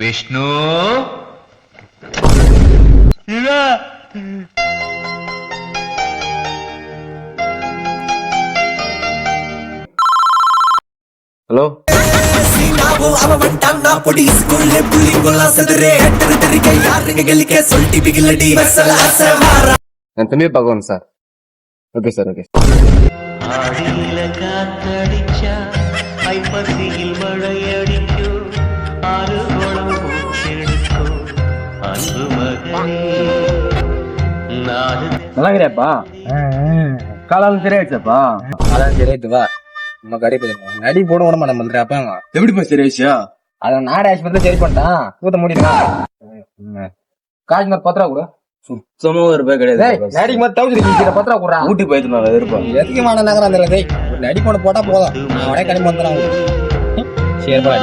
Vishnu hello என் தம்பியை பார்க்கணும் சார். Okay sir, okay. ஆடியில காத்தடிச்சா ஐப்பசியில் மழையடிக்கும் ஆறு குளம் பூச்செடுக்கும் அன்பு மகனே நாடு நல்லா இருக்கிறியாப்பா? காலாலும் சரியாயிடுச்சாப்பா? அதான் சரியாயிட்டு வா. நம்ம கடை போயிருக்கோம். அடி போட விட மாட்டேன் பண்றேன் அப்பாங்க. எப்படிப்பா சரியாயிடுச்சா? அதான் நாடு ஆஸ்பத்திரி சரி பண்ணிட்டான். ஊத்த முடியுமா? காசு மாதிரி 10 ரூபா கூட. சுத்தமா ₹1 கிடையாது. நடிக்கு மாதிரி 1000 கூட ஊட்டி போயிட்டு இருப்போம். எதுக்கு மாட நகரம் அந்த நடி போட போட்டா போதும். அவனே கடை வந்துடும். சரிப்பா.